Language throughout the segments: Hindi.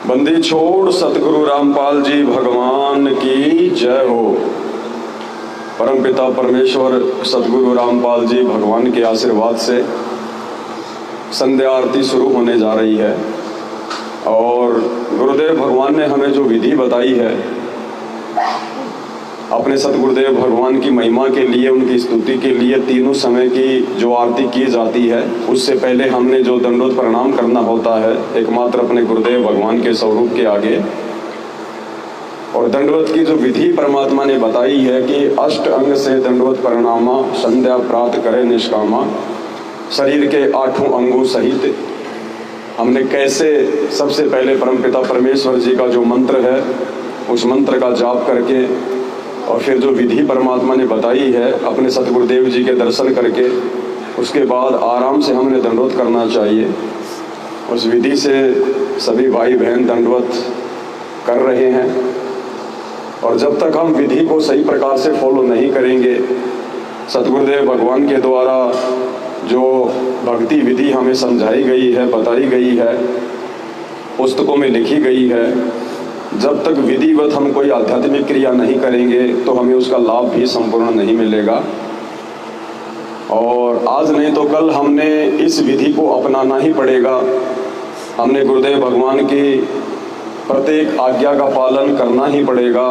बंदी छोड़ सतगुरु रामपाल जी भगवान की जय हो। परमपिता परमेश्वर सतगुरु रामपाल जी भगवान के आशीर्वाद से संध्या आरती शुरू होने जा रही है और गुरुदेव भगवान ने हमें जो विधि बताई है अपने सतगुरुदेव भगवान की महिमा के लिए, उनकी स्तुति के लिए तीनों समय की जो आरती की जाती है, उससे पहले हमने जो दंडवत प्रणाम करना होता है एकमात्र अपने गुरुदेव भगवान के स्वरूप के आगे। और दंडवत की जो विधि परमात्मा ने बताई है कि अष्ट अंग से दंडवत प्रणामा, संध्या प्राप्त करे निष्कामा, शरीर के 8 अंगों सहित हमने कैसे सबसे पहले परमपिता परमेश्वर जी का जो मंत्र है उस मंत्र का जाप करके और फिर जो विधि परमात्मा ने बताई है अपने सतगुरुदेव जी के दर्शन करके उसके बाद आराम से हमने दंडवत करना चाहिए। उस विधि से सभी भाई बहन दंडवत कर रहे हैं और जब तक हम विधि को सही प्रकार से फॉलो नहीं करेंगे, सतगुरुदेव भगवान के द्वारा जो भक्ति विधि हमें समझाई गई है, बताई गई है, पुस्तकों में लिखी गई है, जब तक विधिवत हम कोई आध्यात्मिक क्रिया नहीं करेंगे तो हमें उसका लाभ भी संपूर्ण नहीं मिलेगा। और आज नहीं तो कल हमने इस विधि को अपनाना ही पड़ेगा। हमने गुरुदेव भगवान की प्रत्येक आज्ञा का पालन करना ही पड़ेगा,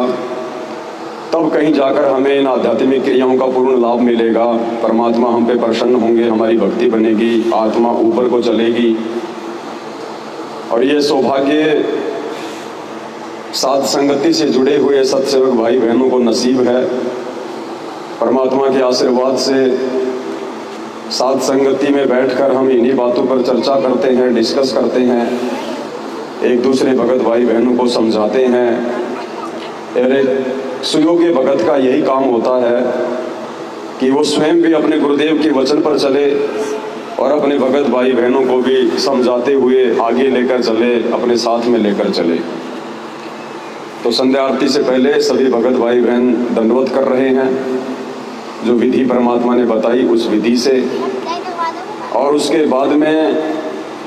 तब कहीं जाकर हमें इन आध्यात्मिक क्रियाओं का पूर्ण लाभ मिलेगा। परमात्मा हम पे प्रसन्न होंगे, हमारी भक्ति बनेगी, आत्मा ऊपर को चलेगी। और ये सौभाग्य साध संगति से जुड़े हुए सत्सेवक भाई बहनों को नसीब है। परमात्मा के आशीर्वाद से साध संगति में बैठकर हम इन्हीं बातों पर चर्चा करते हैं, डिस्कस करते हैं, एक दूसरे भगत भाई बहनों को समझाते हैं। सुयोग्य भगत का यही काम होता है कि वो स्वयं भी अपने गुरुदेव के वचन पर चले और अपने भगत भाई बहनों को भी समझाते हुए आगे लेकर चले, अपने साथ में लेकर चले। तो संध्या आरती से पहले सभी भगत भाई बहन दंडवत कर रहे हैं जो विधि परमात्मा ने बताई उस विधि से, और उसके बाद में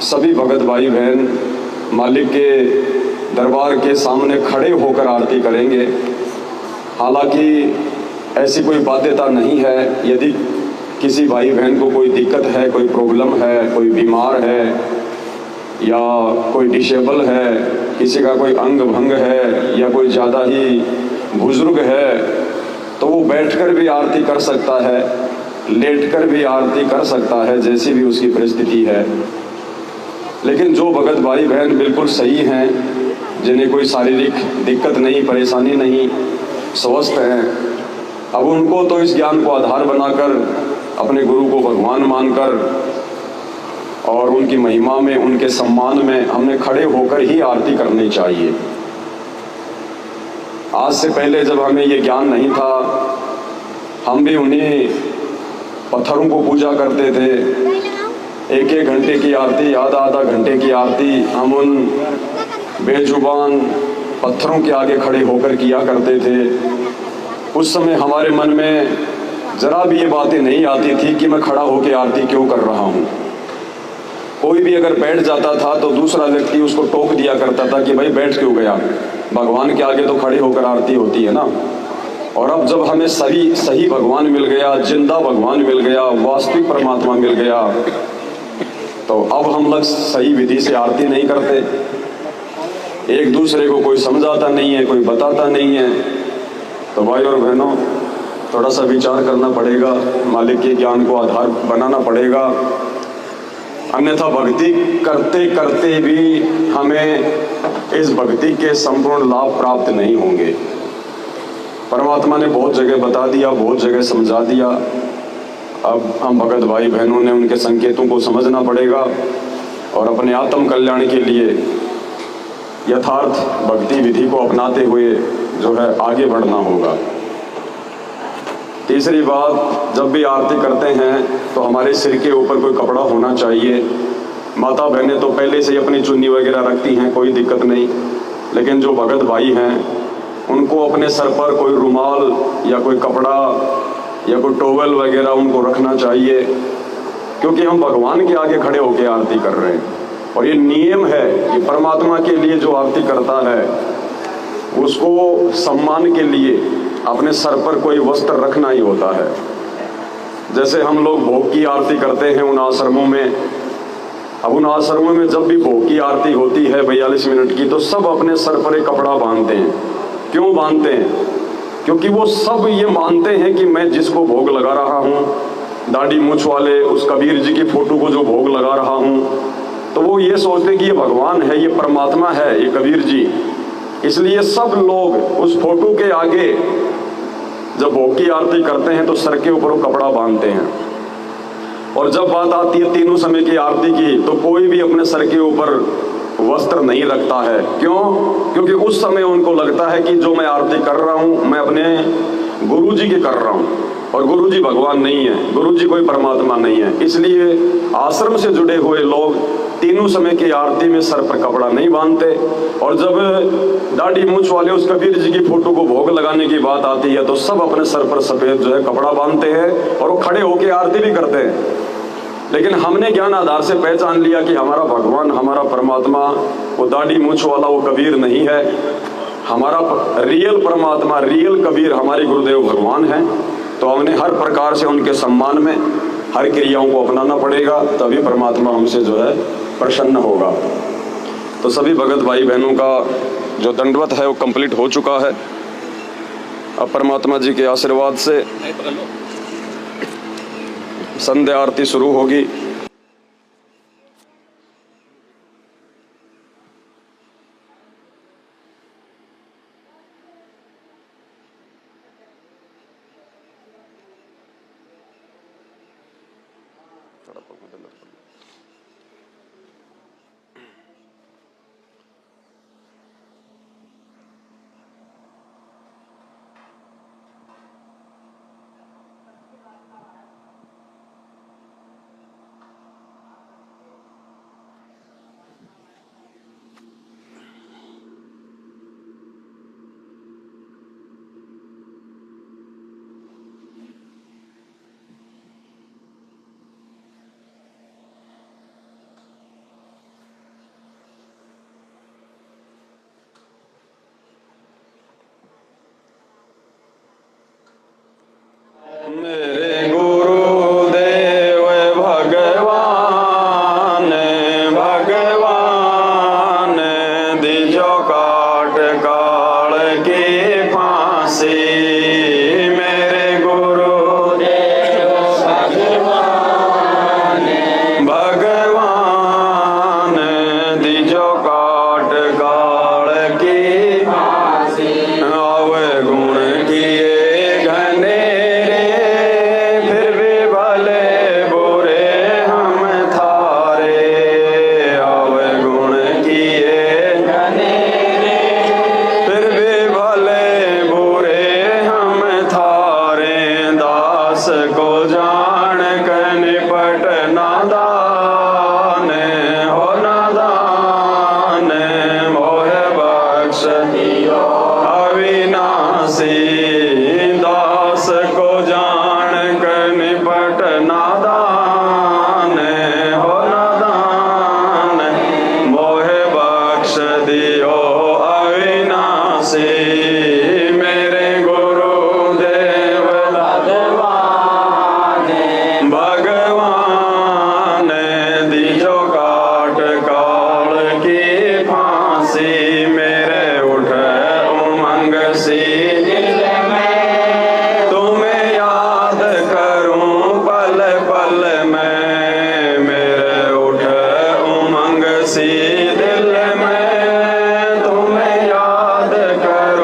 सभी भगत भाई बहन मालिक के दरबार के सामने खड़े होकर आरती करेंगे। हालांकि ऐसी कोई बाध्यता नहीं है, यदि किसी भाई बहन को कोई दिक्कत है, कोई प्रॉब्लम है, कोई बीमार है या कोई डिसेबल है, किसी का कोई अंग भंग है या कोई ज़्यादा ही बुजुर्ग है, तो वो बैठकर भी आरती कर सकता है, लेटकर भी आरती कर सकता है, जैसी भी उसकी परिस्थिति है। लेकिन जो भगत भाई बहन बिल्कुल सही हैं, जिन्हें कोई शारीरिक दिक्कत नहीं, परेशानी नहीं, स्वस्थ हैं, अब उनको तो इस ज्ञान को आधार बनाकर अपने गुरु को भगवान मानकर और उनकी महिमा में, उनके सम्मान में हमने खड़े होकर ही आरती करनी चाहिए। आज से पहले जब हमें ये ज्ञान नहीं था, हम भी उन्हीं पत्थरों को पूजा करते थे। 1-1 घंटे की आरती, आधा घंटे की आरती हम उन बेजुबान पत्थरों के आगे खड़े होकर किया करते थे। उस समय हमारे मन में जरा भी ये बातें नहीं आती थी कि मैं खड़ा होकर आरती क्यों कर रहा हूँ। कोई भी अगर बैठ जाता था तो दूसरा व्यक्ति उसको टोक दिया करता था कि भाई बैठ क्यों गया, भगवान के आगे तो खड़े होकर आरती होती है ना। और अब जब हमें सही भगवान मिल गया, जिंदा भगवान मिल गया, वास्तविक परमात्मा मिल गया, तो अब हम लोग सही विधि से आरती नहीं करते। एक दूसरे को कोई समझाता नहीं है, कोई बताता नहीं है। तो भाई और बहनों, थोड़ा सा विचार करना पड़ेगा, मालिक के ज्ञान को आधार बनाना पड़ेगा, अन्यथा भक्ति करते करते भी हमें इस भक्ति के संपूर्ण लाभ प्राप्त नहीं होंगे। परमात्मा ने बहुत जगह बता दिया, बहुत जगह समझा दिया। अब हम भगत भाई बहनों ने उनके संकेतों को समझना पड़ेगा और अपने आत्म कल्याण के लिए यथार्थ भक्ति विधि को अपनाते हुए जो है आगे बढ़ना होगा। तीसरी बात, जब भी आरती करते हैं तो हमारे सिर के ऊपर कोई कपड़ा होना चाहिए। माता बहनें तो पहले से ही अपनी चुन्नी वगैरह रखती हैं, कोई दिक्कत नहीं, लेकिन जो भगत भाई हैं उनको अपने सर पर कोई रुमाल या कोई कपड़ा या कोई टॉवल वगैरह उनको रखना चाहिए, क्योंकि हम भगवान के आगे खड़े होकर आरती कर रहे हैं। और ये नियम है कि परमात्मा के लिए जो आरती करता है उसको सम्मान के लिए अपने सर पर कोई वस्त्र रखना ही होता है। जैसे हम लोग भोग की आरती करते हैं उन आश्रमों में, अब उन आश्रमों में जब भी भोग की आरती होती है 42 मिनट की, तो सब अपने सर पर एक कपड़ा बांधते हैं। क्यों बांधते हैं? क्योंकि वो सब ये मानते हैं कि मैं जिसको भोग लगा रहा हूँ, दाढ़ी मूछ वाले उस कबीर जी की फोटो को जो भोग लगा रहा हूँ, तो वो ये सोचते हैं कि ये भगवान है, ये परमात्मा है, ये कबीर जी। इसलिए सब लोग उस फोटो के आगे जब भोग की आरती करते हैं तो सर के ऊपर वो कपड़ा बांधते हैं। और जब बात आती है तीनों समय की आरती की, तो कोई भी अपने सर के ऊपर वस्त्र नहीं रखता है। क्यों? क्योंकि उस समय उनको लगता है कि जो मैं आरती कर रहा हूँ मैं अपने गुरु जी की कर रहा हूँ, और गुरु जी भगवान नहीं है, गुरु जी कोई परमात्मा नहीं है। इसलिए आश्रम से जुड़े हुए लोग तीनों समय की आरती में सर पर कपड़ा नहीं बांधते। और जब दाढ़ी मूछ वाले उस कबीर जी की फोटो को भोग लगाने की बात आती है तो सब अपने सर पर सफेद जो है कपड़ा बांधते हैं और वो खड़े होकर आरती भी करते हैं। लेकिन हमने ज्ञान आधार से पहचान लिया कि हमारा भगवान, हमारा परमात्मा वो दाढ़ी मूछ वाला वो कबीर नहीं है। हमारा रियल परमात्मा, रियल कबीर हमारे गुरुदेव भगवान हैं। तो हमने हर प्रकार से उनके सम्मान में हर क्रियाओं को अपनाना पड़ेगा, तभी परमात्मा हमसे जो है प्रसन्न होगा। तो सभी भगत भाई बहनों का जो दंडवत है वो कंप्लीट हो चुका है। अब परमात्मा जी के आशीर्वाद से संध्या आरती शुरू होगी। मेरे गुरुदेव भगवान, भगवान दीजो काट काल की फांसी। मेरे गुरुदेव भगवान, भगवान दीजो काट काल की फांसी। आवे गुण किए दिल में तुम्हें याद कर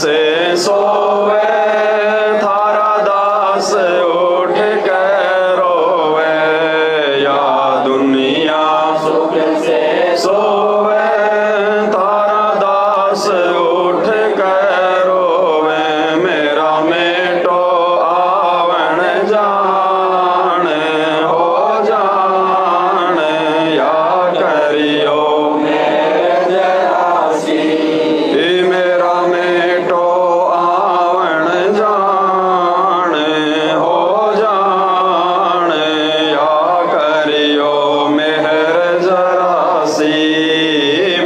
से सोवे थारा दास उठ के रोवे या दुनिया सुख से सोवे थारा दास उठ के रोवे मेरा मेटो आवण जान हो जान या करियो मेरा मेटो आवण जान हो जान या करियो मेहर जरासी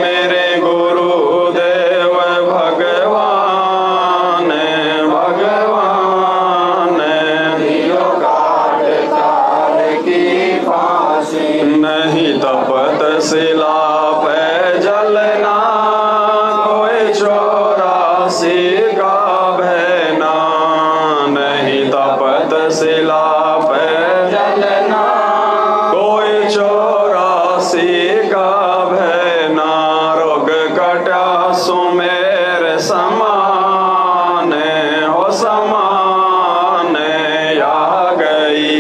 मेरे गुरुदेव भगवान भगवान दियो काट काल की फांसी नहीं तपत शिला पे जलना कोई चौरासी का बहना नहीं तपत शिला पे जलना कोई चौरासी का बहना रोग कटा सुमेर समान हो समान या गई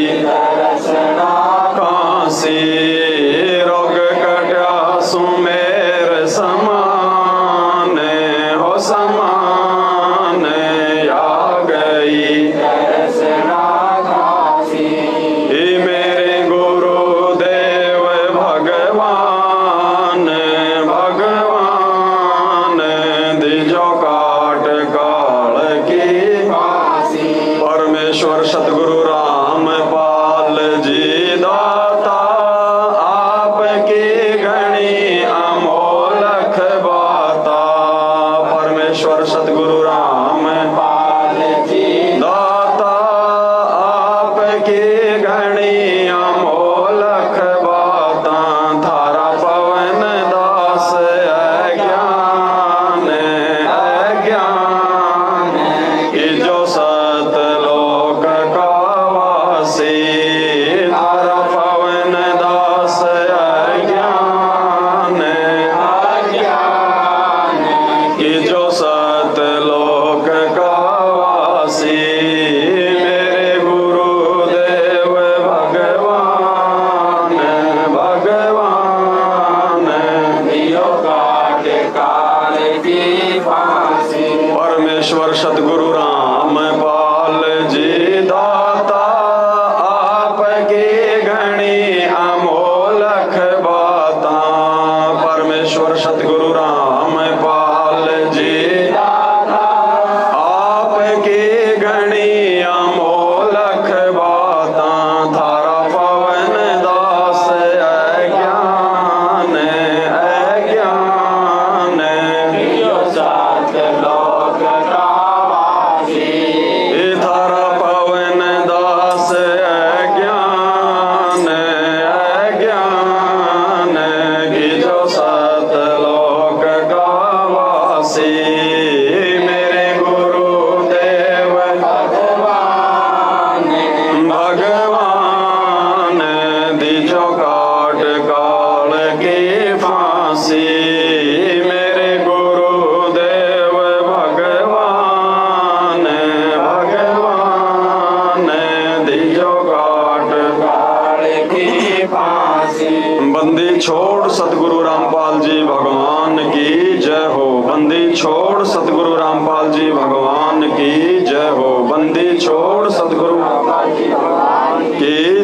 काशी रोग कटा सुमेर समान हो समान या गई मेरे गुरुदेव भगवान भगवान दिजो काट काल की परमेश्वर सतगुरु रामपाल जी दाता आपकी घनी अमोलख बाता परमेश्वर सतगुरु रामपाल जी दाता आपकी घनी अमोलख बाता थारा पवन दास अज्ञान अज्ञान कि जो सतलोक का वासी थारा पवन दास अज्ञान अज्ञान कि जो सतलोक का वासी मेरे गुरुदेव भगवान भगवान दियो काट काल की फांसी परमेश्वर सतगुरु रामपाल जी दाता आपकी घनी अमोलख बाता परमेश्वर सतगुरु रामपाल जी दाता आपकी घनी अमोलख बाता थारा पवन दास अज्ञान अज्ञान सात लोक का वासी थारा पवन दास अज्ञान अज्ञान कि जो सात लोक का वासी मेरे गुरुदेव भगवान भगवान दिजो काट काल की फांसी मेरे गुरुदेव भगवान भगवान दिजो काट काल की फांसी बंदी छोड़ सतगुरु रामपाल जी भगवान की जय हो बंदी छोड़ सतगुरु रामपाल जी भगवान की जय हो बंदी छोड़ सतगुरु रामपाल जी भगवान की